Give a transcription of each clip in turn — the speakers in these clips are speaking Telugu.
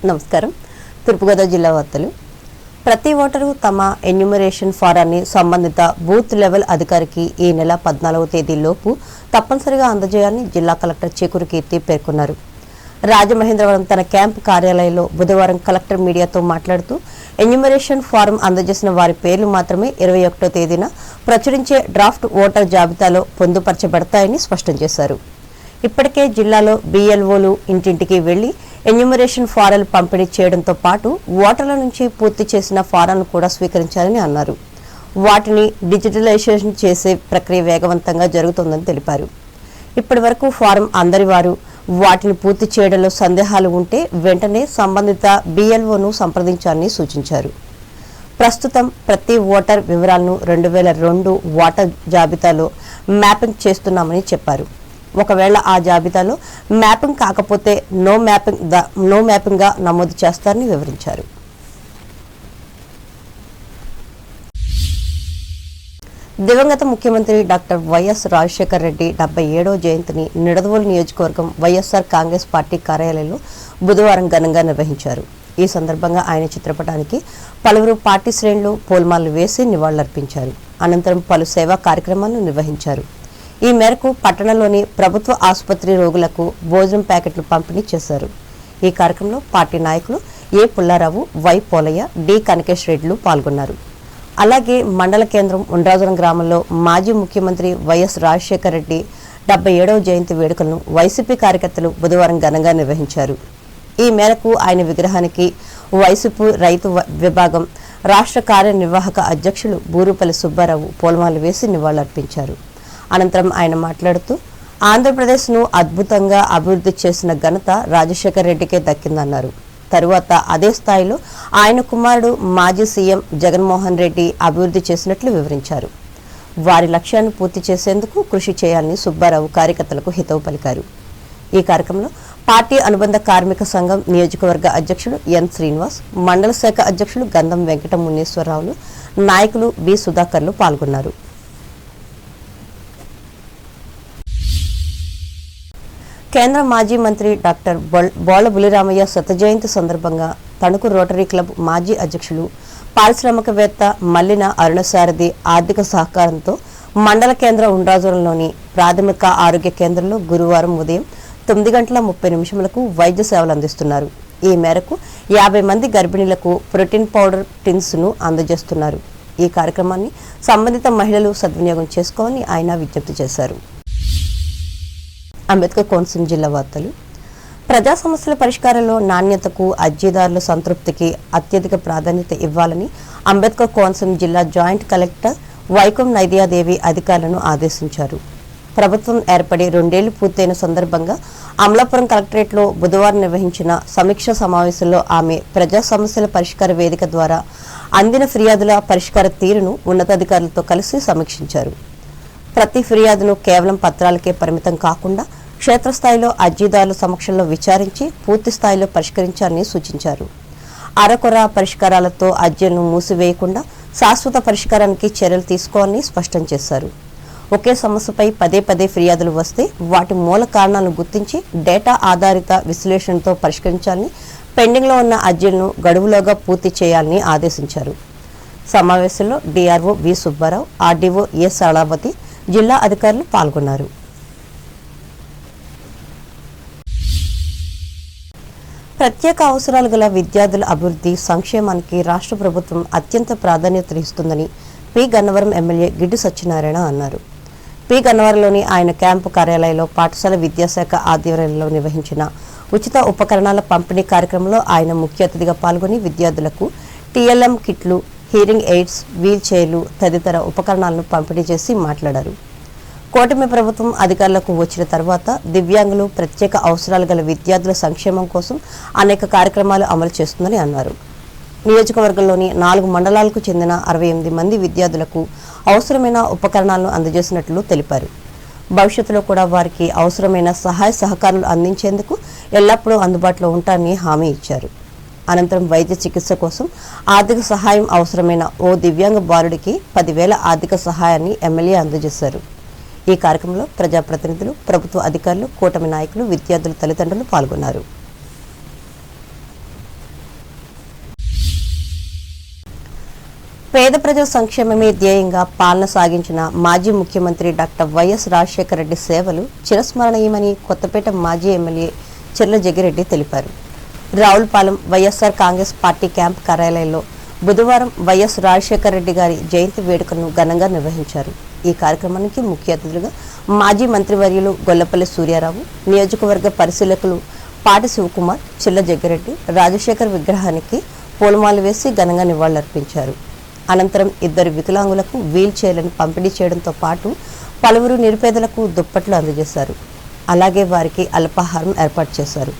నమస్కారం. తూర్పుగోదావరి జిల్లా వార్తలు. ప్రతి ఓటరు తమ ఎన్యూమరేషన్ ఫారాన్ని సంబంధిత బూత్ లెవెల్ అధికారికి ఈ నెల 14వ తేదీలోపు తప్పనిసరిగా అందజేయాలని జిల్లా కలెక్టర్ చేకూరి కీర్తి పేర్కొన్నారు. రాజమహేంద్రవరం తన క్యాంపు కార్యాలయంలో బుధవారం కలెక్టర్ మీడియాతో మాట్లాడుతూ ఎన్యూమరేషన్ ఫారం అందజేసిన వారి పేర్లు మాత్రమే 21వ తేదీన ప్రచురించే డ్రాఫ్ట్ ఓటర్ జాబితాలో పొందుపరచబడతాయని స్పష్టం చేశారు. ఇప్పటికే జిల్లాలో BLOలు ఇంటింటికి వెళ్లి ఎన్యూమరేషన్ ఫారాలు పంపిణీ చేయడంతో పాటు ఓటర్ల నుంచి పూర్తి చేసిన ఫారాలను కూడా స్వీకరించాలని అన్నారు. వాటిని డిజిటలైజేషన్ చేసే ప్రక్రియ వేగవంతంగా జరుగుతోందని తెలిపారు. ఇప్పటి వరకు ఫారం అందరి వారు వాటిని పూర్తి చేయడంలో సందేహాలు ఉంటే వెంటనే సంబంధిత BLOను సంప్రదించాలని సూచించారు. ప్రస్తుతం ప్రతి ఓటర్ వివరాలను 2002 ఓటర్ జాబితాలో మ్యాపింగ్ చేస్తున్నామని చెప్పారు. ఒకవేళ ఆ జాబితాలో మ్యాపింగ్ కాకపోతే నో మ్యాపింగ్ గా నమోదు చేస్తారని వివరించారు. దివంగత ముఖ్యమంత్రి డాక్టర్ వైఎస్ రాజశేఖర్ రెడ్డి 77వ జయంతిని నిడదవోలు నియోజకవర్గం వైఎస్ఆర్ కాంగ్రెస్ పార్టీ కార్యాలయంలో బుధవారం ఘనంగా నిర్వహించారు. ఈ సందర్భంగా ఆయన చిత్రపటానికి పలువురు పార్టీ శ్రేణులు పూలమాలలు వేసి నివాళులర్పించారు. అనంతరం పలు సేవా కార్యక్రమాలను నిర్వహించారు. ఈ మేరకు పట్టణంలోని ప్రభుత్వ ఆసుపత్రి రోగులకు భోజనం ప్యాకెట్లు పంపిణీ చేశారు. ఈ కార్యక్రమంలో పార్టీ నాయకులు ఏ పుల్లారావు, వై పోలయ్య, డి కనకేష్ రెడ్డిలు పాల్గొన్నారు. అలాగే మండల కేంద్రం ఉండ్రాజురం గ్రామంలో మాజీ ముఖ్యమంత్రి వైఎస్ రాజశేఖర రెడ్డి 77వ జయంతి వేడుకలను వైసీపీ కార్యకర్తలు బుధవారం ఘనంగా నిర్వహించారు. ఈ మేరకు ఆయన విగ్రహానికి వైసీపీ రైతు విభాగం రాష్ట్ర కార్యనిర్వాహక అధ్యక్షులు బూరుపల్లి సుబ్బారావు పూలమాలలు వేసి నివాళులర్పించారు. అనంతరం ఆయన మాట్లాడుతూ ఆంధ్రప్రదేశ్ను అద్భుతంగా అభివృద్ధి చేసిన ఘనత రాజశేఖర రెడ్డికే దక్కిందన్నారు. తరువాత అదే స్థాయిలో ఆయన కుమారుడు మాజీ సీఎం జగన్మోహన్ రెడ్డి అభివృద్ధి చేసినట్లు వివరించారు. వారి లక్ష్యాన్ని పూర్తి చేసేందుకు కృషి చేయాలని సుబ్బారావు కార్యకర్తలకు హితవు పలికారు. ఈ కార్యక్రమంలో పార్టీ అనుబంధ కార్మిక సంఘం నియోజకవర్గ అధ్యక్షుడు ఎన్ శ్రీనివాస్, మండల శాఖ అధ్యక్షులు గంధం వెంకట మునేశ్వరరావులు, నాయకులు బి సుధాకర్లు పాల్గొన్నారు. కేంద్ర మాజీ మంత్రి డాక్టర్ బోళ్ల బులిరామయ్య శత జయంతి సందర్భంగా తణుకు రోటరీ క్లబ్ మాజీ అధ్యక్షులు పారిశ్రామికవేత్త మల్లిన అరుణసారథి ఆర్థిక సహకారంతో మండల కేంద్ర ఉండ్రాజురంలోని ప్రాథమిక ఆరోగ్య కేంద్రంలో గురువారం ఉదయం 9:30 వైద్య సేవలు అందిస్తున్నారు. ఈ మేరకు 50 మంది గర్భిణీలకు ప్రోటీన్ పౌడర్ టిన్స్ ను అందజేస్తున్నారు. ఈ కార్యక్రమాన్ని సంబంధిత మహిళలు సద్వినియోగం చేసుకోవాలని ఆయన విజ్ఞప్తి చేశారు. అంబేద్కర్ కోనసీమ జిల్లా వార్తలు. ప్రజా సమస్యల పరిష్కారంలో నాణ్యతకు, అర్జీదారుల సంతృప్తికి అత్యధిక ప్రాధాన్యత ఇవ్వాలని అంబేద్కర్ కోనసీమ జిల్లా జాయింట్ కలెక్టర్ వైకం నైదియాదేవి అధికారులను ఆదేశించారు. ప్రభుత్వం ఏర్పడి 2 ఏళ్లు పూర్తయిన సందర్భంగా అమలాపురం కలెక్టరేట్లో బుధవారం నిర్వహించిన సమీక్ష సమావేశంలో ఆమె ప్రజా సమస్యల పరిష్కార వేదిక ద్వారా అందిన ఫిర్యాదుల పరిష్కార తీరును ఉన్నతాధికారులతో కలిసి సమీక్షించారు. ప్రతి ఫిర్యాదును కేవలం పత్రాలకే పరిమితం కాకుండా క్షేత్రస్థాయిలో అర్జీదారుల సమక్షంలో విచారించి పూర్తి స్థాయిలో పరిష్కరించాలని సూచించారు. అరకొర పరిష్కారాలతో అర్జీలను మూసివేయకుండా శాశ్వత పరిష్కారానికి చర్యలు తీసుకోవాలని స్పష్టం చేశారు. ఒకే సమస్యపై పదే ఫిర్యాదులు వస్తే వాటి మూల కారణాలను గుర్తించి డేటా ఆధారిత విశ్లేషణతో పరిష్కరించాలని, పెండింగ్లో ఉన్న అర్జీలను గడువులోగా పూర్తి చేయాలని ఆదేశించారు. సమావేశంలో DRO వి సుబ్బారావు, RDO ఏ సాళావతి, జిల్లా అధికారులు పాల్గొన్నారు. ప్రత్యేక అవసరాలు గల విద్యార్థుల అభివృద్ధి సంక్షేమానికి రాష్ట్ర ప్రభుత్వం అత్యంత ప్రాధాన్యత ఇస్తుందని పి గన్నవరం ఎమ్మెల్యే గిడ్డి సత్యనారాయణ అన్నారు. పి గన్నవరంలోని ఆయన క్యాంపు కార్యాలయంలో పాఠశాల విద్యాశాఖ ఆధ్వర్యంలో నిర్వహించిన ఉచిత ఉపకరణాల పంపిణీ కార్యక్రమంలో ఆయన ముఖ్య అతిథిగా పాల్గొని విద్యార్థులకు TLM కిట్లు, హీరింగ్ ఎయిడ్స్, వీల్ చైర్లు తదితర ఉపకరణాలను పంపిణీ చేసి మాట్లాడారు. కూటమి ప్రభుత్వం అధికారులకు వచ్చిన తర్వాత దివ్యాంగులు, ప్రత్యేక అవసరాలు గల విద్యార్థుల సంక్షేమం కోసం అనేక కార్యక్రమాలు అమలు చేస్తుందని అన్నారు. నియోజకవర్గంలోని 4 మండలాలకు చెందిన 68 మంది విద్యార్థులకు అవసరమైన ఉపకరణాలను అందజేసినట్లు తెలిపారు. భవిష్యత్తులో కూడా వారికి అవసరమైన సహాయ సహకారాలు అందించేందుకు ఎల్లప్పుడూ అందుబాటులో ఉంటారని హామీ ఇచ్చారు. అనంతరం వైద్య చికిత్స కోసం ఆర్థిక సహాయం అవసరమైన ఓ దివ్యాంగ బాలుడికి 10,000 ఆర్థిక సహాయాన్ని ఎమ్మెల్యే అందజేశారు. ఈ కార్యక్రమంలో ప్రజాప్రతినిధులు, ప్రభుత్వ అధికారులు, కూటమి నాయకులు, విద్యార్థుల తల్లిదండ్రులు పాల్గొన్నారు. పేద ప్రజల సంక్షేమమే ధ్యేయంగా పాలన సాగించిన మాజీ ముఖ్యమంత్రి డాక్టర్ వైఎస్ రాజశేఖర రెడ్డి సేవలు చిరస్మరణీయమని కొత్తపేట మాజీ ఎమ్మెల్యే చెర్ల జగ్గిరెడ్డి తెలిపారు. రావులపాలెం వైఎస్ఆర్ కాంగ్రెస్ పార్టీ క్యాంప్ కార్యాలయంలో బుధవారం వైఎస్ రాజశేఖర రెడ్డి గారి జయంతి వేడుకలను ఘనంగా నిర్వహించారు. ఈ కార్యక్రమానికి ముఖ్య అతిథులుగా మాజీ మంత్రివర్యులు గొల్లపల్లి సూర్యారావు, నియోజకవర్గ పరిశీలకులు పాటి శివకుమార్, చెర్ల జగ్గిరెడ్డి రాజశేఖర్ విగ్రహానికి పూలమాల వేసి ఘనంగా నివాళులర్పించారు. అనంతరం ఇద్దరు వికలాంగులకు వీల్ చైర్లను పంపిణీ చేయడంతో పాటు పలువురు నిరుపేదలకు దుప్పట్లు అందజేశారు. అలాగే వారికి అల్పాహారం ఏర్పాటు చేశారు.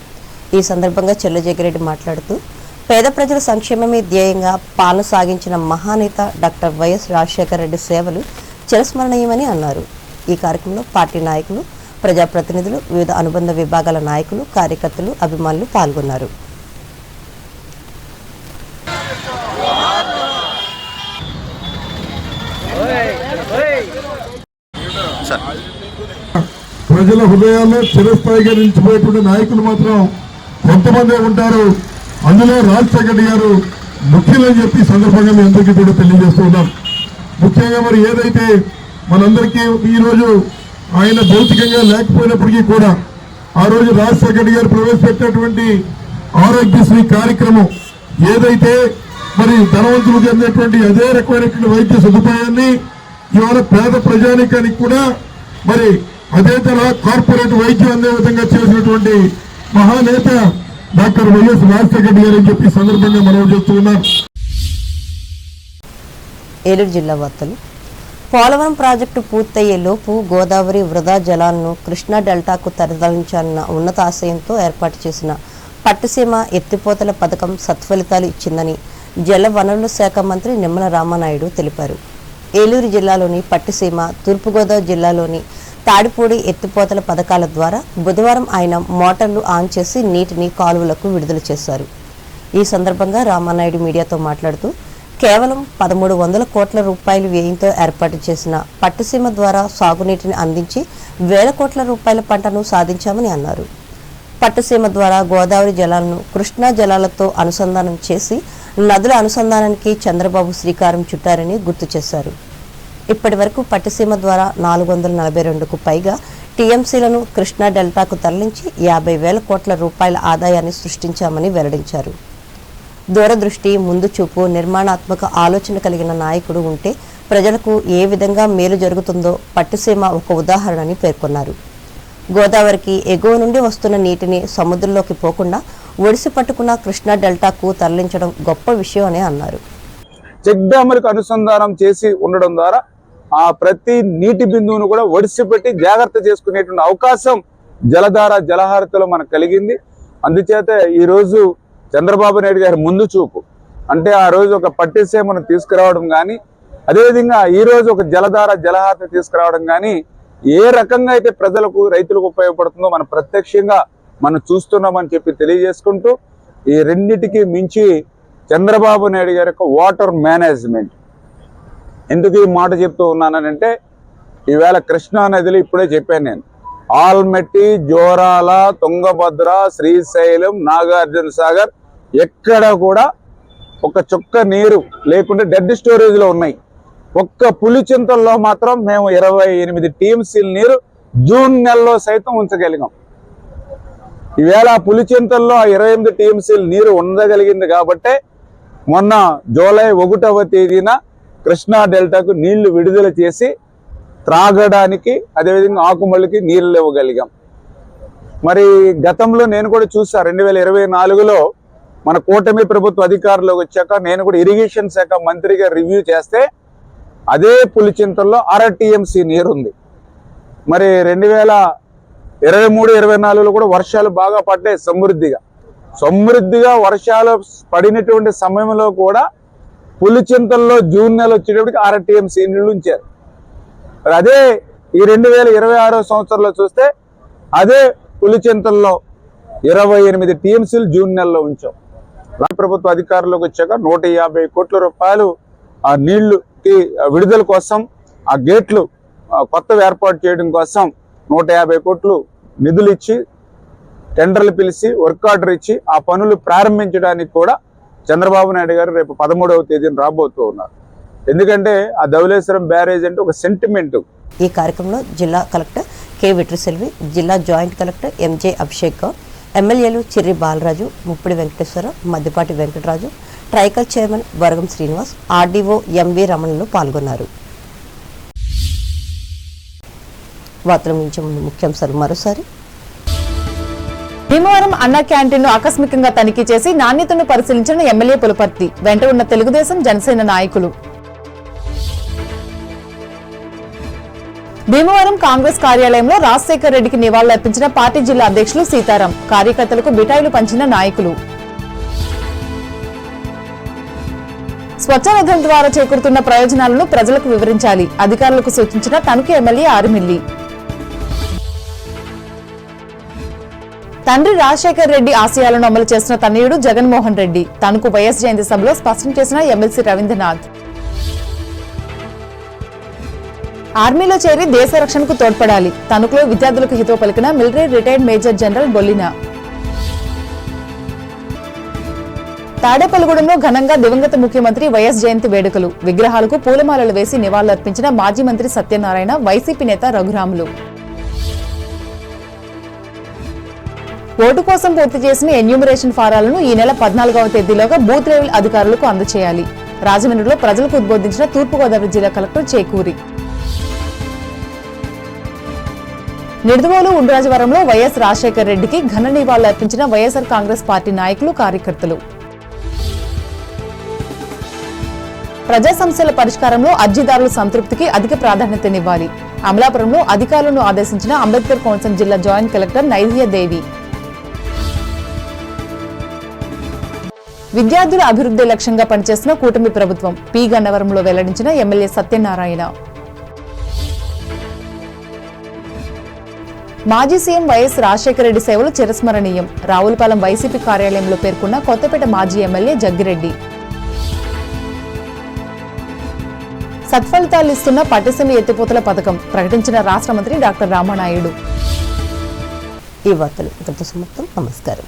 ఈ సందర్భంగా చెర్ల జగ్గిరెడ్డి మాట్లాడుతూ పేద ప్రజల సంక్షేమమే ధ్యేయంగా పాలన సాగించిన మహానేత డాక్టర్ వైఎస్ రాజశేఖర రెడ్డి సేవలు చిరస్మరణీయమని అన్నారు. ఈ కార్యక్రమంలో పార్టీ నాయకులు, ప్రజాప్రతినిధులు, వివిధ అనుబంధ విభాగాల నాయకులు, కార్యకర్తలు, అభిమానులు పాల్గొన్నారు. ప్రజల హృదయాల్లో చిరస్థాయిగా నిలిచిపోయేటువంటి నాయకులు మాత్రం కొంతమంది ఉంటారు. అందులో రాజశేఖర రెడ్డి గారు ముఖ్యులని చెప్పి సందర్భంగా మీ అందరికీ కూడా తెలియజేస్తూ ఉన్నాం. ముఖ్యంగా మరి ఏదైతే మనందరికీ ఈరోజు ఆయన భౌతికంగా లేకపోయినప్పటికీ కూడా ఆ రోజు రాజశేఖర రెడ్డి గారు ప్రవేశపెట్టినటువంటి ఆరోగ్యశ్రీ కార్యక్రమం ఏదైతే మరి ధనవంతులకు అందేటువంటి అదే రకమైనటువంటి వైద్య సదుపాయాన్ని ఇవాళ పేద ప్రజానికానికి కూడా మరి అదే తరహా కార్పొరేట్ వైద్యం అందే విధంగా చేసినటువంటి మహానేత డాక్టర్ వైఎస్ రాజశేఖర రెడ్డి గారు అని చెప్పి సందర్భంగా మనవి చేస్తూ ఉన్నారు. ఏలూరు జిల్లా వార్తలు. పోలవరం ప్రాజెక్టు పూర్తయ్యే లోపు గోదావరి వృధా జలాలను కృష్ణా డెల్టాకు తరలించాలన్న ఉన్నత ఆశయంతో ఏర్పాటు చేసిన పట్టిసీమ ఎత్తిపోతల పథకం సత్ఫలితాలు ఇచ్చిందని జల వనరుల శాఖ మంత్రి నిమ్మల రామానాయుడు తెలిపారు. ఏలూరు జిల్లాలోని పట్టిసీమ, తూర్పుగోదావరి జిల్లాలోని తాడిపూడి ఎత్తిపోతల పథకాల ద్వారా బుధవారం ఆయన మోటార్లు ఆన్ చేసి నీటిని కాలువలకు విడుదల చేశారు. ఈ సందర్భంగా రామానాయుడు మీడియాతో మాట్లాడుతూ కేవలం 1300 కోట్ల రూపాయల వ్యయంతో ఏర్పాటు చేసిన పట్టిసీమ ద్వారా సాగునీటిని అందించి 1000 కోట్ల రూపాయల పంటను సాధించామని అన్నారు. పట్టిసీమ ద్వారా గోదావరి జలాలను కృష్ణా జలాలతో అనుసంధానం చేసి నదుల అనుసంధానానికి చంద్రబాబు శ్రీకారం చుట్టారని గుర్తు చేశారు. ఇప్పటి వరకు పట్టిసీమ ద్వారా 442కు పైగా టీఎంసీలను కృష్ణా డెల్టాకు తరలించి 50,000 కోట్ల రూపాయల ఆదాయాన్ని సృష్టించామని వెల్లడించారు. దూరదృష్టి, ముందు చూపు, నిర్మాణాత్మక ఆలోచన కలిగిన నాయకుడు ఉంటే ప్రజలకు ఏ విధంగా మేలు జరుగుతుందో పట్టిసీమ ఒక ఉదాహరణని పేర్కొన్నారు. గోదావరికి ఎగువ నుండి వస్తున్న నీటిని సముద్రంలోకి పోకుండా ఒడిసి పట్టుకున్న కృష్ణా డెల్టాకు తరలించడం గొప్ప విషయం అని అన్నారు. చెక్ డ్యాములకు అనుసంధానం చేసి ఉండడం ద్వారా ఆ ప్రతి నీటి బిందువును కూడా ఒడిసిపెట్టి జాగ్రత్త చేసుకునేటువంటి అవకాశం జలధార జలహారతిలో మనకు కలిగింది. అందుచేత ఈరోజు చంద్రబాబు నాయుడు గారి ముందు చూపు అంటే ఆ రోజు ఒక పట్టిసీమను తీసుకురావడం కానీ, అదేవిధంగా ఈ రోజు ఒక జలధార జలహారతి తీసుకురావడం కానీ ఏ రకంగా అయితే ప్రజలకు, రైతులకు ఉపయోగపడుతుందో మనం ప్రత్యక్షంగా మనం చూస్తున్నామని చెప్పి తెలియజేసుకుంటూ, ఈ రెండింటికి మించి చంద్రబాబు నాయుడు గారి యొక్క వాటర్ మేనేజ్మెంట్. ఎందుకు ఈ మాట చెప్తూ ఉన్నానంటే ఈవేళ కృష్ణా నదిలో ఇప్పుడే చెప్పాను నేను, ఆల్మట్టి, జోరాల, తుంగభద్ర, శ్రీశైలం, నాగార్జున సాగర్ ఎక్కడ కూడా ఒక చుక్క నీరు లేకుండా డెడ్ స్టోరేజ్లో ఉన్నాయి. ఒక్క పులిచింతల్లో మాత్రం మేము 28 టీఎంసీల నీరు జూన్ నెలలో సైతం ఉంచగలిగాం. ఈవేళ పులిచింతల్లో 28 టీఎంసీల నీరు ఉండగలిగింది కాబట్టే మొన్న జూలై 1వ తేదీన కృష్ణా డెల్టాకు నీళ్లు విడుదల చేసి త్రాగడానికి, అదేవిధంగా ఆకుమళ్ళకి నీళ్లు ఇవ్వగలిగాం. మరి గతంలో నేను కూడా చూసా, 2024లో మన కూటమి ప్రభుత్వ అధికారంలోకి వచ్చాక నేను కూడా ఇరిగేషన్ శాఖ మంత్రిగా రివ్యూ చేస్తే అదే పులిచింతల్లో 1/2 టీఎంసీ నీరు ఉంది. మరి 2023-24లో కూడా వర్షాలు బాగా పడ్డాయి. సమృద్ధిగా వర్షాలు పడినటువంటి సమయంలో కూడా పులిచింతల్లో జూన్ నెల వచ్చేటప్పటికి 1/2 టీఎంసీ నీళ్లు ఉంచారు. అదే ఈ 2026 సంవత్సరంలో చూస్తే అదే పులిచింతల్లో 28 టీఎంసీలు జూన్ నెలలో ఉంచాం. రాష్ట్ర ప్రభుత్వ అధికారంలోకి వచ్చాక 150 కోట్ల రూపాయలు ఆ నీళ్లుకి విడుదల కోసం, ఆ గేట్లు కొత్తవి ఏర్పాటు చేయడం కోసం 150 కోట్లు నిధులు ఇచ్చి, టెండర్లు పిలిచి, వర్క్ ఆర్డర్ ఇచ్చి ఆ పనులు ప్రారంభించడానికి కూడా చంద్రబాబు నాయుడు గారు రేపు 13వ తేదీన రాబోతూ ఉన్నారు. ఎందుకంటే ఆ ధవళేశ్వరం బ్యారేజ్ అంటే ఒక సెంటిమెంట్. ఈ కార్యక్రమంలో జిల్లా కలెక్టర్ కె విట్రిసెల్వి, జిల్లా joint collector MJ Abhishek Goud, ఎమ్మెల్యేలు Chirri Balaraju, Muppidi Venkateswara, Maddipati Venkataraju, TRICOR chairman Varagam Srinivas, RDO MV రమణలు పాల్గొన్నారు. వార్తల గురించి ముందు ముఖ్యాంశాలు మరోసారి. భీమవరం అన్న క్యాంటీన్ను ఆకస్మికంగా తనిఖీ చేసి నాణ్యతను పరిశీలించిన ఎమ్మెల్యే పులపర్తి, వెంట ఉన్న తెలుగుదేశం జనసేన నాయకులు. భీమవరం కాంగ్రెస్ కార్యాలయంలో రాజశేఖర్ రెడ్డికి నివాళులర్పించిన పార్టీ జిల్లా అధ్యక్షులు సీతారాం, కార్యకర్తలకు మిఠాయిలు పంచిన నాయకులు. స్వచ్ఛ నిధుల ద్వారా చేకూరుతున్న ప్రయోజనాలను ప్రజలకు వివరించాలి, అధికారులకు సూచించిన తణుకు ఎమ్మెల్యే ఆరిమిల్లి. తండ్రి రాజశేఖర్ రెడ్డి ఆశయాలను అమలు చేస్తున్న తనయుడు జగన్మోహన్ రెడ్డి, తణుకు వైఎస్ జయంతి సభలో స్పష్టం చేసిన ఎమ్మెల్సీ రవీంద్రనాథ్. ఆర్మీలో చేరి దేశ రక్షణకు తోడ్పడాలి, తణుకులో విద్యార్థులకు హితవు పలికిన military retired major general Bollina. తాడేపల్లిగూడెంలో ఘనంగా దివంగత ముఖ్యమంత్రి వైఎస్ జయంతి వేడుకలు, విగ్రహాలకు పూలమాలలు వేసి నివాళులర్పించిన మాజీ మంత్రి సత్యనారాయణ, వైసీపీ నేత రఘురాములు. ఓటు కోసం పూర్తి చేసిన ఎన్యూమరేషన్ ఫారాలను ఈ నెల 14వ తేదీలోగా బూత్ లెవెల్ అధికారులకు అందజేయాలి, రాజమండ్రిలో ప్రజలకు ఉద్బోధించిన తూర్పుగోదావరి జిల్లా కలెక్టర్ చేకూరి. నిడదవోలు ఉండ్రాజవరంలో వైఎస్ రాజశేఖర్ రెడ్డికి ఘన నివాళులర్పించిన వైఎస్ఆర్ కాంగ్రెస్ పార్టీ నాయకులు, కార్యకర్తలు. ప్రజా సమస్యల పరిష్కారంలో అర్జీదారుల సంతృప్తికి అధిక ప్రాధాన్యతనివ్వాలి, అమలాపురంలో అధికారులను ఆదేశించిన అంబేద్కర్ కౌన్సిల్ జిల్లా జాయింట్ కలెక్టర్ నైధియాదేవి. విద్యార్థుల అభివృద్ధి లక్ష్యంగా పనిచేస్తున్న కూటమి ప్రభుత్వం, పి గన్నవరంలో వెల్లడించిన ఎమ్మెల్యే సత్యనారాయణ. మాజీ సీఎం వైఎస్ రాజశేఖర రెడ్డి సేవలు చిరస్మరణీయం, రావులపాలెం వైసీపీ కార్యాలయంలో పేర్కొన్న కొత్తపేట మాజీ ఎమ్మెల్యే జగ్గిరెడ్డి. సత్ఫలితాలు ఇస్తున్న పట్టిసీమ ఎత్తిపోతల పథకం ప్రకటించిన రాష్ట్ర మంత్రి డాక్టర్ రామానాయుడు. ఈ వార్తలు ఇంతటితో సమాప్తం. నమస్కారం.